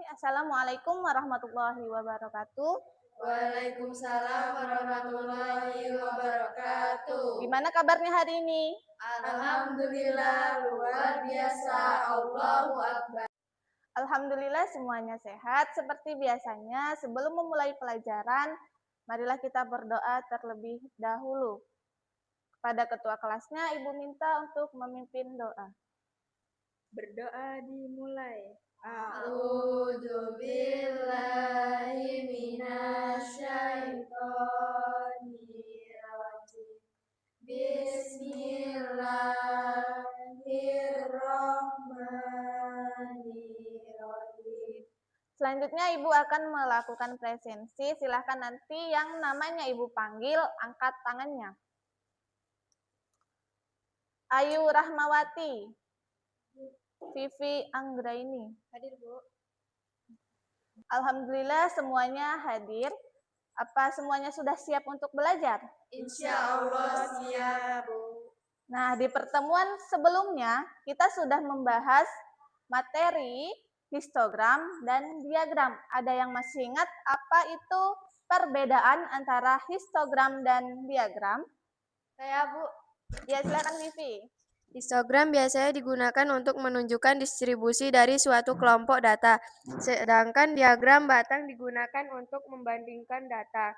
Assalamualaikum warahmatullahi wabarakatuh. Waalaikumsalam warahmatullahi wabarakatuh. Gimana kabarnya hari ini? Alhamdulillah, luar biasa. Allahu Akbar. Alhamdulillah semuanya sehat. Seperti biasanya, sebelum memulai pelajaran, marilah kita berdoa terlebih dahulu. Kepada ketua kelasnya, Ibu minta untuk memimpin doa. Berdoa dimulai. A'udzu billahi minasyaitonir rajim. Bismillahirrahmanirrahim. Selanjutnya Ibu akan melakukan presensi. Silahkan nanti yang namanya Ibu panggil, angkat tangannya. Ayu Rahmawati. Vivi Anggraini. Hadir, Bu. Alhamdulillah semuanya hadir. Apa semuanya sudah siap untuk belajar? Insya Allah siap, Bu. Nah, di pertemuan sebelumnya kita sudah membahas materi histogram dan diagram. Ada yang masih ingat apa itu perbedaan antara histogram dan diagram? Saya, Bu. Ya, silakan Vivi. Histogram biasanya digunakan untuk menunjukkan distribusi dari suatu kelompok data, sedangkan diagram batang digunakan untuk membandingkan data.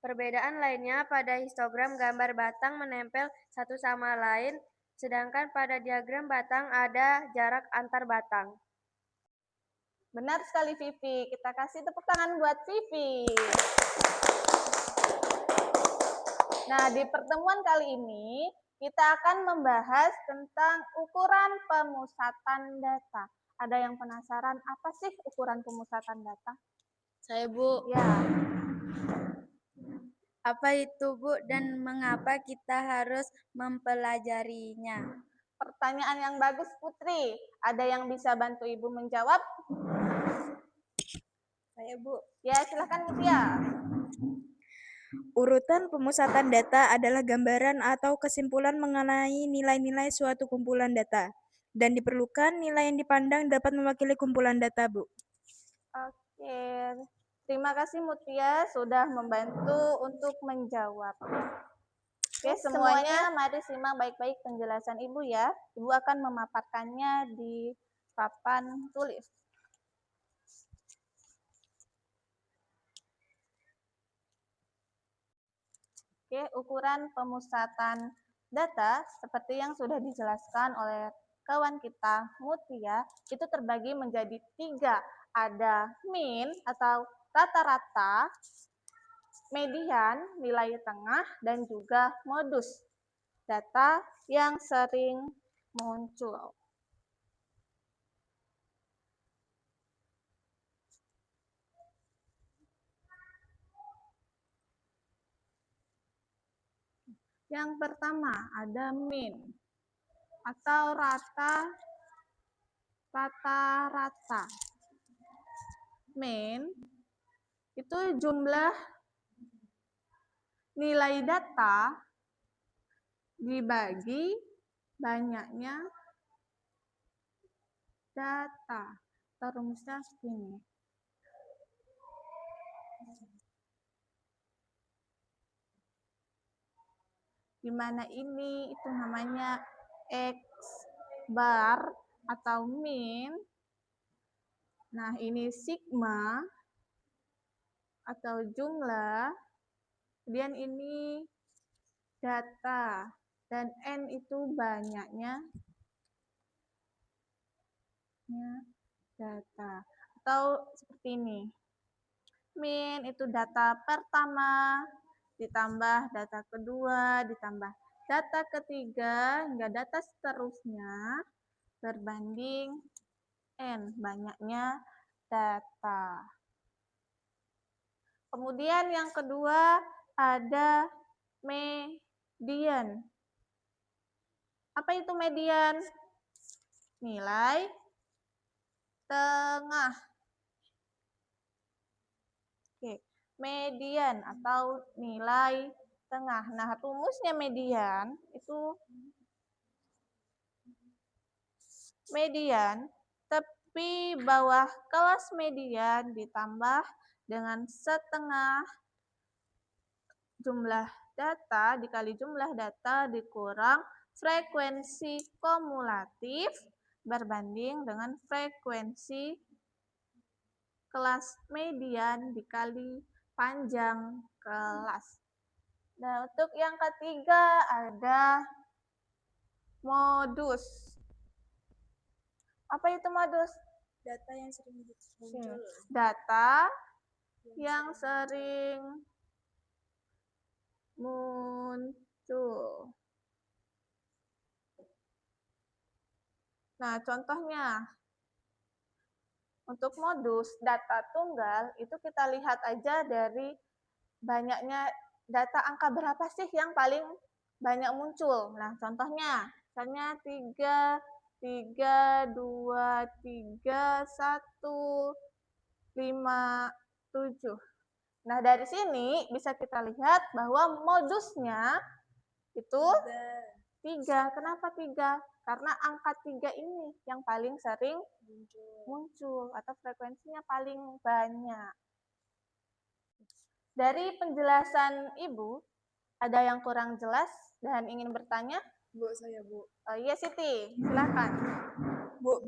Perbedaan lainnya, pada histogram gambar batang menempel satu sama lain, sedangkan pada diagram batang ada jarak antar batang. Benar sekali Vivi. Kita kasih tepuk tangan buat Vivi. Nah, di pertemuan kali ini kita akan membahas tentang ukuran pemusatan data. Ada yang penasaran apa sih ukuran pemusatan data? Saya, Bu. Ya. Apa itu, Bu, dan mengapa kita harus mempelajarinya? Pertanyaan yang bagus, Putri. Ada yang bisa bantu Ibu menjawab? Saya, Bu. Ya, silakan Mutia. Urutan pemusatan data adalah gambaran atau kesimpulan mengenai nilai-nilai suatu kumpulan data. Dan diperlukan nilai yang dipandang dapat mewakili kumpulan data, Bu. Oke. Terima kasih Mutia sudah membantu untuk menjawab. Oke, semuanya mari simak baik-baik penjelasan Ibu ya. Ibu akan memaparkannya di papan tulis. Oke, ukuran pemusatan data seperti yang sudah dijelaskan oleh kawan kita Mutia, itu terbagi menjadi 3. Ada mean atau rata-rata, median, nilai tengah, dan juga modus data yang sering muncul. Yang pertama ada mean atau rata-rata. Mean itu jumlah nilai data dibagi banyaknya data. Rumusnya segini. Di mana ini itu namanya X bar atau mean. Nah, ini sigma atau jumlah. Kemudian ini data dan N itu banyaknya data. Atau seperti ini. Mean itu data pertama ditambah data kedua, ditambah data ketiga, hingga data seterusnya berbanding N, banyaknya data. Kemudian yang kedua ada median. Apa itu median? Nilai tengah. Oke. Median atau nilai tengah. Nah, rumusnya median itu median Pi bawah kelas median ditambah dengan setengah jumlah data dikali jumlah data dikurang frekuensi kumulatif berbanding dengan frekuensi kelas median dikali panjang kelas. Nah, untuk yang ketiga ada modus. Apa itu modus? Data yang sering muncul. Data yang sering muncul. Nah, contohnya untuk modus data tunggal itu kita lihat aja dari banyaknya data angka berapa sih yang paling banyak muncul. Nah, contohnya misalnya 3, 3, 2, 3, 1, 5, 7. Nah, dari sini bisa kita lihat bahwa modusnya itu 3. Kenapa 3? Karena angka 3 ini yang paling sering muncul atau frekuensinya paling banyak. Dari penjelasan Ibu, ada yang kurang jelas dan ingin bertanya? Bu, saya Bu. Oh iya Siti, silakan. Bu,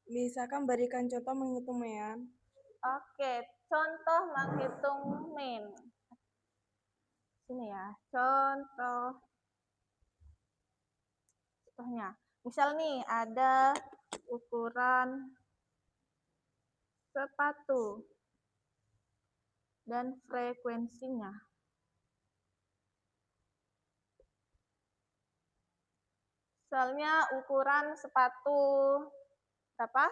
misalkan berikan contoh menghitung mean. Oke, contoh menghitung min. Sini ya, contohnya. Misal nih ada ukuran sepatu dan frekuensinya. Misalnya ukuran sepatu berapa?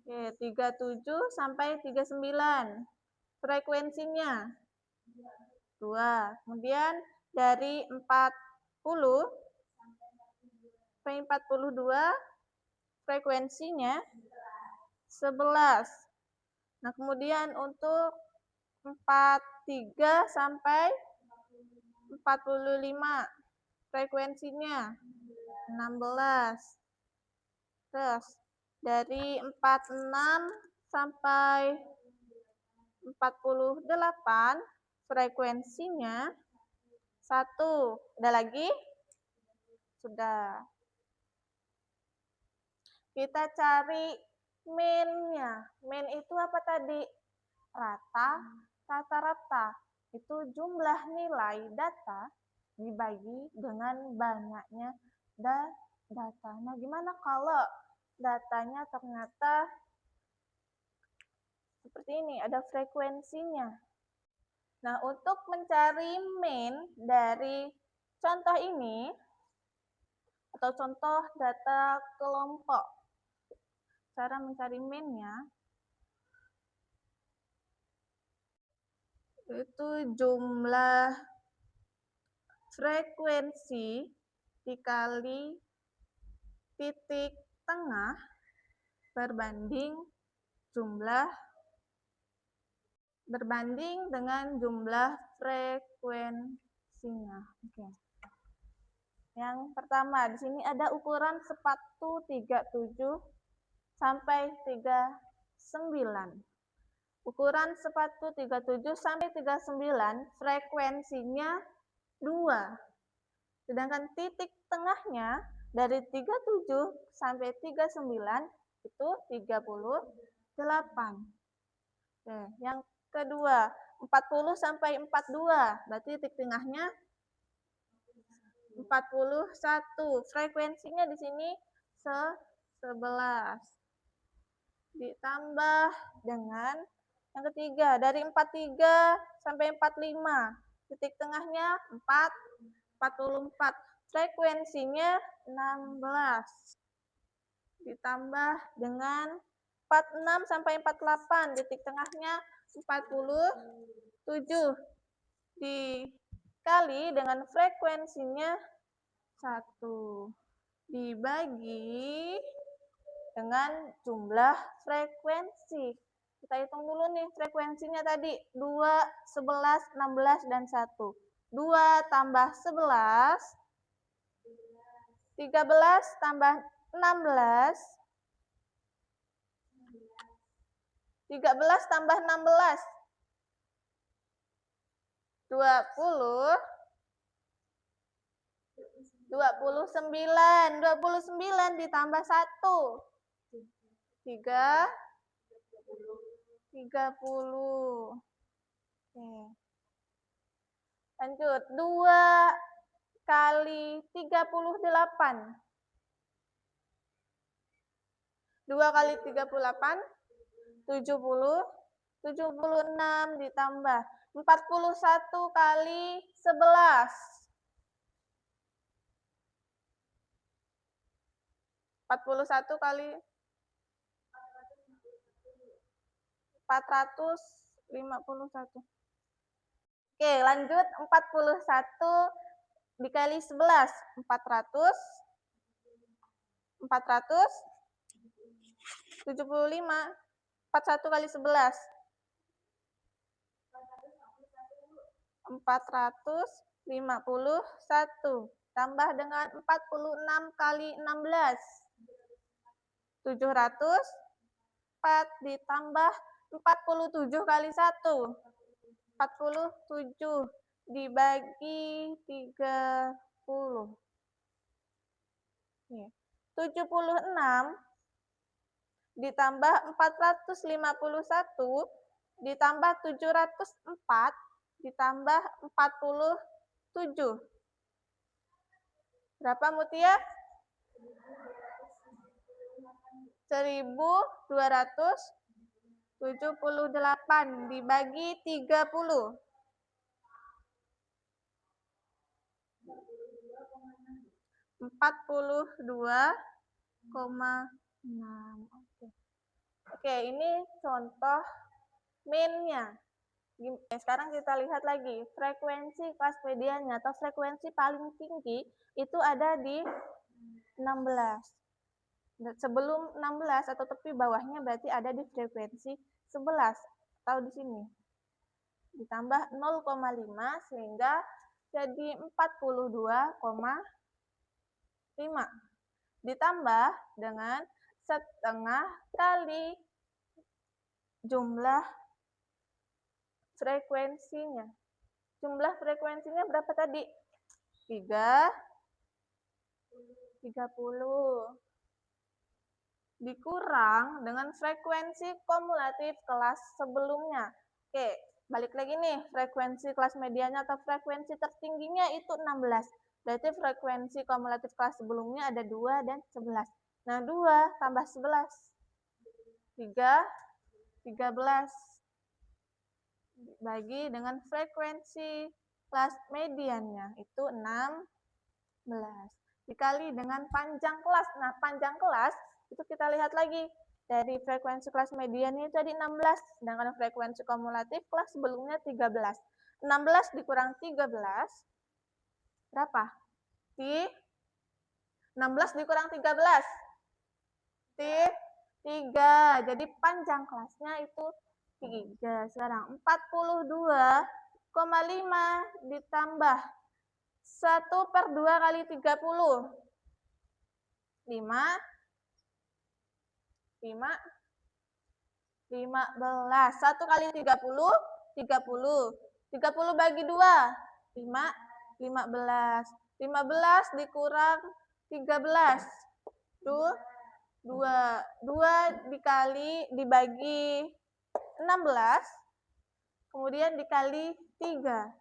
Oke, 37 sampai 39. Frekuensinya 2. Kemudian dari 40 sampai 42 frekuensinya 11. Nah, kemudian untuk 43 sampai 45 frekuensinya 16. Terus dari 46 sampai 48 frekuensinya 1. Ada lagi? Sudah. Kita cari min-nya. Min itu apa tadi? Rata-rata. Itu jumlah nilai data dibagi dengan banyaknya data. Nah, gimana kalau datanya ternyata seperti ini, ada frekuensinya. Nah, untuk mencari min dari contoh ini, atau contoh data kelompok, cara mencari min-nya, itu jumlah frekuensi dikali titik tengah berbanding dengan jumlah frekuensinya. Oke. Yang pertama, di sini ada ukuran sepatu 37 sampai 39. Ukuran sepatu 37 sampai 39 frekuensinya 2. Sedangkan titik tengahnya dari 37 sampai 39 itu 38. Oke, yang kedua, 40 sampai 42. Berarti titik tengahnya 41. Frekuensinya di sini 11. Ditambah dengan yang ketiga, dari 43 sampai 45. Titik tengahnya 44. Frekuensinya 16. Ditambah dengan 46 sampai 48. Titik tengahnya 47. Dikali dengan frekuensinya 1. Dibagi dengan jumlah frekuensi. Kita hitung dulu nih frekuensinya tadi. 2, 11, 16, dan 1. 2 tambah 11, 13 tambah 16, 13 tambah 16. 20. 29. 29 ditambah 1. 30. Oke. Lanjut. 2 kali 38. 2 kali 38, 70. 76 ditambah 41 kali 11. 41 kali 451. Oke, lanjut. 41 dikali 11. 400. 475. 41 kali 11. 451. Tambah dengan 46 kali 16. 704 ditambah 47 kali 1. 47 dibagi 30. 76 ditambah 451 ditambah 704 ditambah 47. Berapa, Mutia? 1278 dibagi 30. 42,6. Oke, ini contoh min-nya. Sekarang kita lihat lagi, frekuensi kelas mediannya atau frekuensi paling tinggi itu ada di 16. Sebelum 16 atau tepi bawahnya berarti ada di frekuensi 11 atau di sini. Ditambah 0,5 sehingga jadi 42,5. Ditambah dengan setengah kali jumlah frekuensinya. Jumlah frekuensinya berapa tadi? 30. Dikurang dengan frekuensi kumulatif kelas sebelumnya. Oke, balik lagi nih. Frekuensi kelas medianya atau frekuensi tertingginya itu 16. Berarti frekuensi kumulatif kelas sebelumnya ada 2 dan 11. Nah, 2 tambah 11. 13. Bagi dengan frekuensi kelas mediannya itu 16. Dikali dengan panjang kelas. Nah, panjang kelas itu kita lihat lagi. Dari frekuensi kelas mediannya itu tadi 16. Sedangkan frekuensi kumulatif kelas sebelumnya 13. 16 dikurang 13. Berapa? 16 dikurang 13. 3. Jadi panjang kelasnya itu 3. Sekarang 42,5 ditambah 1/2 kali 30. 15. 1 kali 30, 30. 30 bagi 2, 15. 15 dikurang 13. 2 dibagi 16, kemudian dikali 3.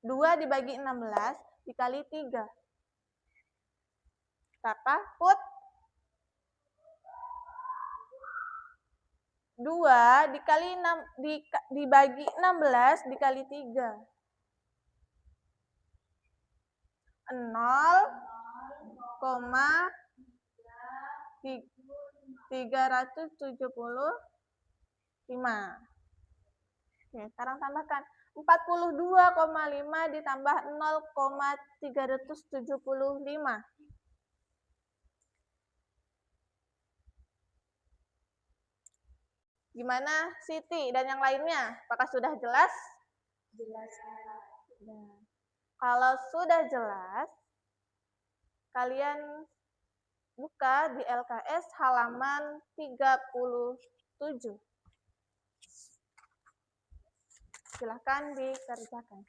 2 dibagi 16 dikali 3. Berapa? Put 2 dikali 6 dibagi 16 dikali 3. 0,375. Oke, sekarang tambahkan 42,5 ditambah 0,375. Gimana Siti dan yang lainnya? Apakah sudah jelas? Jelas. Kalau sudah jelas, kalian buka di LKS halaman 37. Silahkan dikerjakan.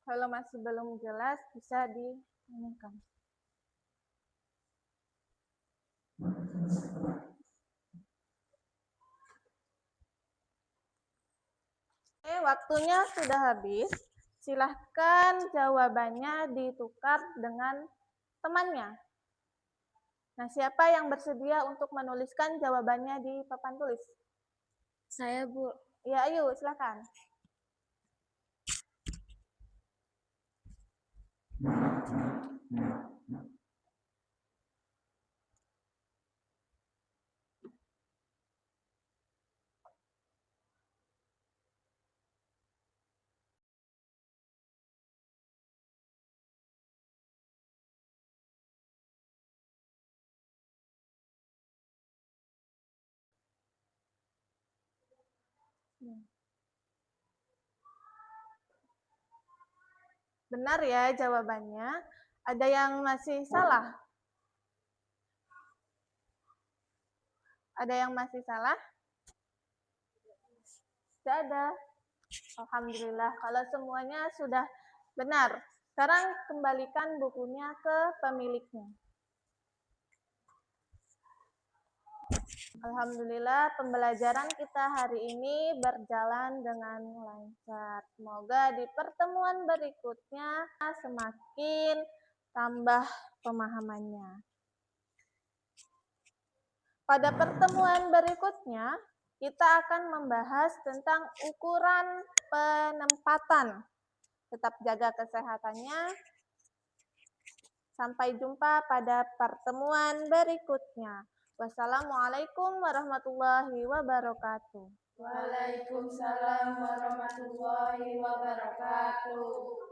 Kalau masih belum jelas, bisa ditanyakan. Oke, waktunya sudah habis. Silahkan jawabannya ditukar dengan temannya. Nah, siapa yang bersedia untuk menuliskan jawabannya di papan tulis? Saya, Bu. Ya, ayo, silahkan. Benar ya jawabannya. Ada yang masih salah? Ada yang masih salah? Tidak ada. Alhamdulillah, kalau semuanya sudah benar. Sekarang kembalikan bukunya ke pemiliknya. Alhamdulillah, pembelajaran kita hari ini berjalan dengan lancar. Semoga di pertemuan berikutnya semakin tambah pemahamannya. Pada pertemuan berikutnya, kita akan membahas tentang ukuran penempatan. Tetap jaga kesehatannya. Sampai jumpa pada pertemuan berikutnya. Wassalamualaikum warahmatullahi wabarakatuh. Waalaikumsalam warahmatullahi wabarakatuh.